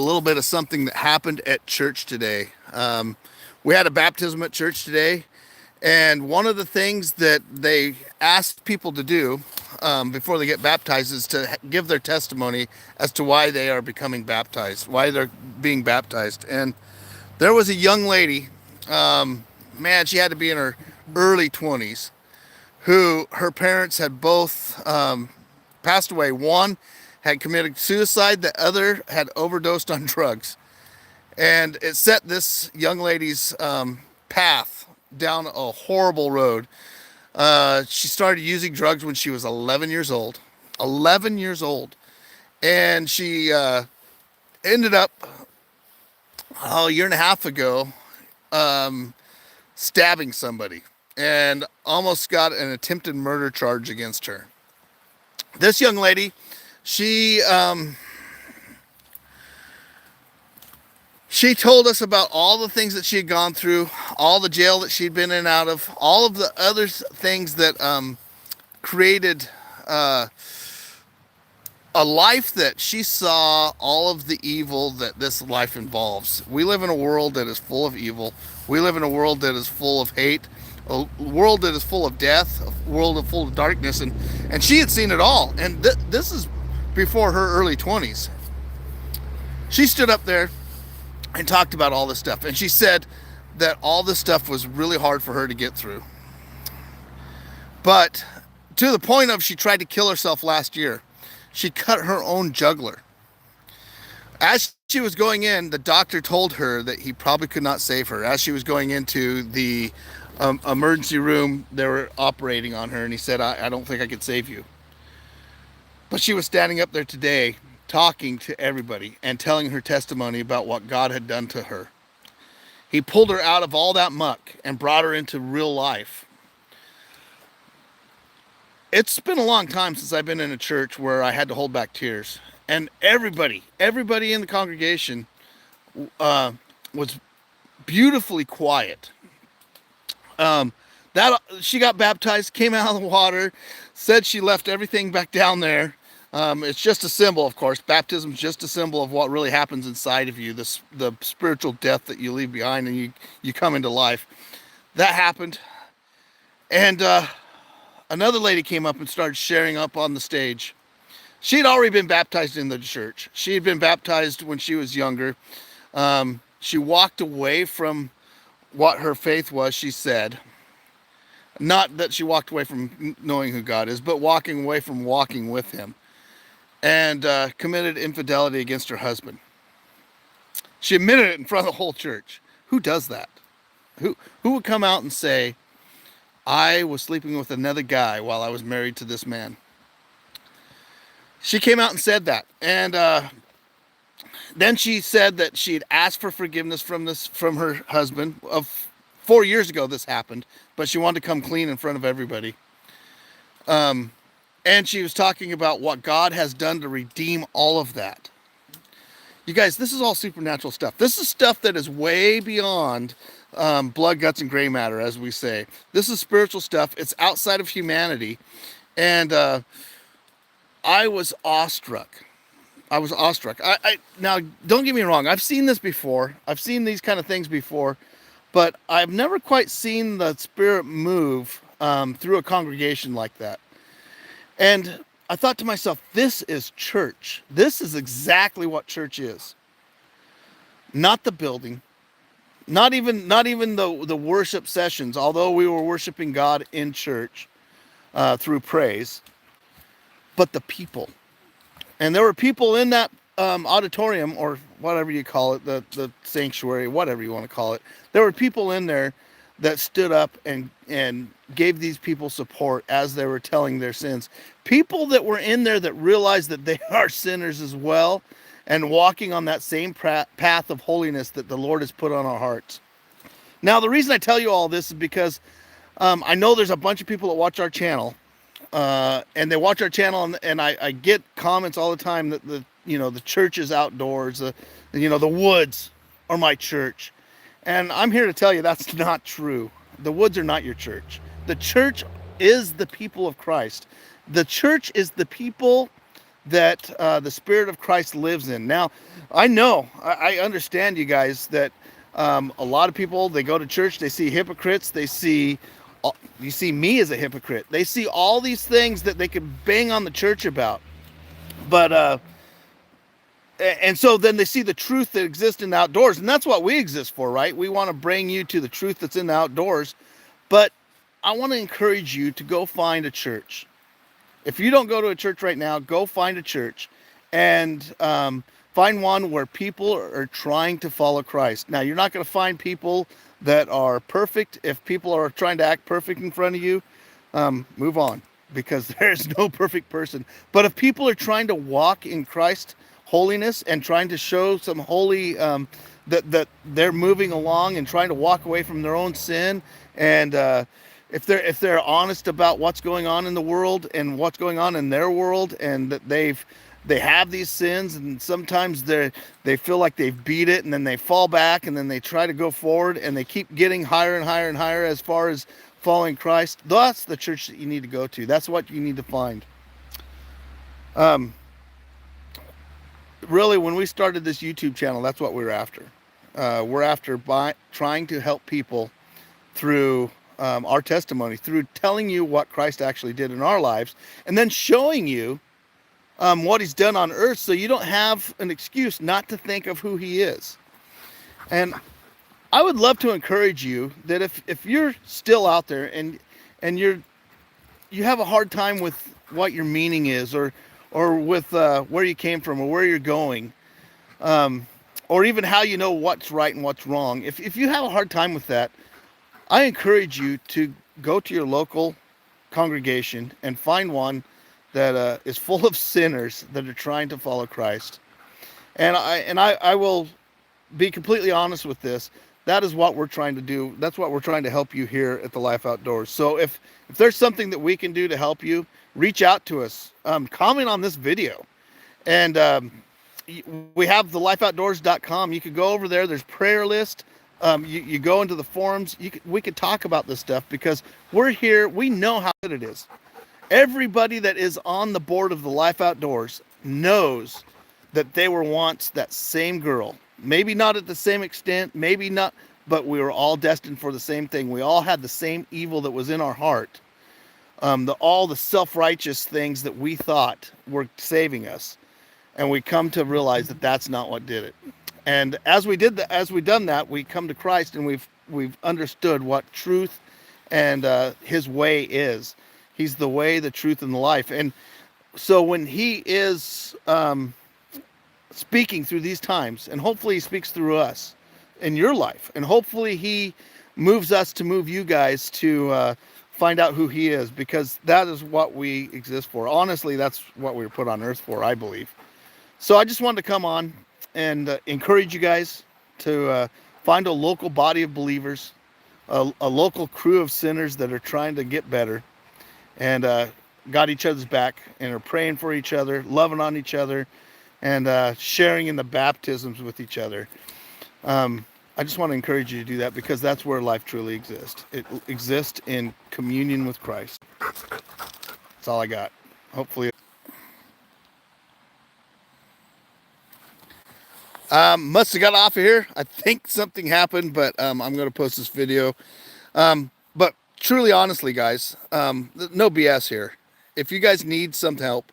little bit of something that happened at church today. We had a baptism at church today, and one of the things that they ask people to do before they get baptized is to give their testimony as to why they are becoming baptized, why they're being baptized. And there was a young lady, man, she had to be in her early 20s, who her parents had both passed away. One had committed suicide, the other had overdosed on drugs. And it set this young lady's path down a horrible road. She started using drugs when she was 11 years old. 11 years old. And she ended up, a year and a half ago, stabbing somebody and almost got an attempted murder charge against her. This young lady, she she told us about all the things that she had gone through, all the jail that she'd been in and out of, all of the other things that created a life that she saw all of the evil that this life involves. We live in a world that is full of evil. We live in a world that is full of hate, a world that is full of death, a world full of darkness, and she had seen it all. And this is before her early 20s. She stood up there and talked about all this stuff, and she said that all this stuff was really hard for her to get through. But to the point of she tried to kill herself last year. She cut her own jugular. As she was going in, the doctor told her that he probably could not save her. As she was going into the emergency room, they were operating on her, and he said, I don't think I could save you. But she was standing up there today talking to everybody and telling her testimony about what God had done to her. He pulled her out of all that muck and brought her into real life. It's been a long time since I've been in a church where I had to hold back tears. And everybody in the congregation was beautifully quiet. That she got baptized, came out of the water, said she left everything back down there. It's just a symbol, of course. Baptism is just a symbol of what really happens inside of you, the spiritual death that you leave behind and you come into life. That happened. And another lady came up and started sharing up on the stage. She had already been baptized in the church. She had been baptized when she was younger. She walked away from what her faith was, she said. Not that she walked away from knowing who God is, but walking away from walking with him. And committed infidelity against her husband. She admitted it in front of the whole church. Who does that? Who would come out and say, I was sleeping with another guy while I was married to this man? She came out and said that. And then she said that she had asked for forgiveness from her husband. 4 years ago this happened, but she wanted to come clean in front of everybody. And she was talking about what God has done to redeem all of that. You guys, this is all supernatural stuff. This is stuff that is way beyond blood, guts, and gray matter, as we say. This is spiritual stuff. It's outside of humanity. And I was awestruck. Now, don't get me wrong. I've seen this before. I've seen these kind of things before. But I've never quite seen the Spirit move through a congregation like that. And I thought to myself, this is church. This is exactly what church is. Not the building. Not even the worship sessions, although we were worshiping God in church through praise. But the people. And there were people in that auditorium, or whatever you call it, the sanctuary, whatever you want to call it. There were people in there that stood up and gave these people support as they were telling their sins. People that were in there that realized that they are sinners as well and walking on that same path of holiness that the Lord has put on our hearts. Now, the reason I tell you all this is because I know there's a bunch of people that watch our channel. And they watch our channel, and I get comments all the time that the church is outdoors, the woods are my church. And I'm here to tell you that's not true. The woods are not your church. The church is the people of Christ. The church is the people that the Spirit of Christ lives in. Now, I understand, you guys, that a lot of people, they go to church, they see hypocrites, you see me as a hypocrite. They see all these things that they could bang on the church about. But and so then they see the truth that exists in the outdoors, and that's what we exist for, right? We want to bring you to the truth that's in the outdoors. But I want to encourage you to go find a church. If you don't go to a church right now, go find a church and find one where people are trying to follow Christ. Now, you're not going to find people that are perfect. If people are trying to act perfect in front of you, move on, because there's no perfect person. But if people are trying to walk in Christ holiness and trying to show some holy, that they're moving along and trying to walk away from their own sin, and if they're honest about what's going on in the world and what's going on in their world, and that they have these sins, and sometimes they feel like they've beat it, and then they fall back, and then they try to go forward, and they keep getting higher and higher and higher as far as following Christ. That's the church that you need to go to. That's what you need to find. Really, when we started this YouTube channel, that's what we're after. We're after trying to help people through our testimony, through telling you what Christ actually did in our lives, and then showing you what he's done on earth, so you don't have an excuse not to think of who he is. And I would love to encourage you that if you're still out there and you have a hard time with what your meaning is, or with where you came from, or where you're going, or even how you know what's right and what's wrong, if you have a hard time with that, I encourage you to go to your local congregation and find one that is full of sinners that are trying to follow Christ. And I will be completely honest with this. That is what we're trying to do. That's what we're trying to help you here at the Life Outdoors. So if there's something that we can do to help you, reach out to us. Comment on this video. And we have the lifeoutdoors.com. You could go over there. There's prayer list. You go into the forums. We could talk about this stuff, because we're here. We know how good it is. Everybody that is on the board of the Life Outdoors knows that they were once that same girl. Maybe not at the same extent, maybe not, but we were all destined for the same thing. We all had the same evil that was in our heart. All the self-righteous things that we thought were saving us. And we come to realize that that's not what did it. And as we've done that, we come to Christ, and we've understood what truth and his way is. He's the way, the truth, and the life. And so when he is speaking through these times, and hopefully he speaks through us in your life, and hopefully he moves us to move you guys to find out who he is, because that is what we exist for. Honestly, that's what we were put on earth for, I believe. So I just wanted to come on and encourage you guys to find a local body of believers, a local crew of sinners that are trying to get better, and got each other's back, and are praying for each other, loving on each other, and sharing in the baptisms with each other. I just want to encourage you to do that, because that's where life truly exists. It exists in communion with Christ. That's all I got. Hopefully. Must have got off of here. I think something happened, but I'm going to post this video. But truly, honestly, guys, no BS here. If you guys need some help,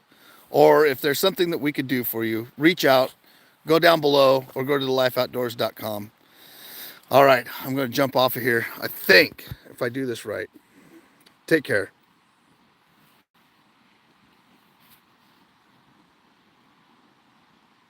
or if there's something that we could do for you, reach out, go down below, or go to thelifeoutdoors.com. All right, I'm going to jump off of here, I think, if I do this right. Take care.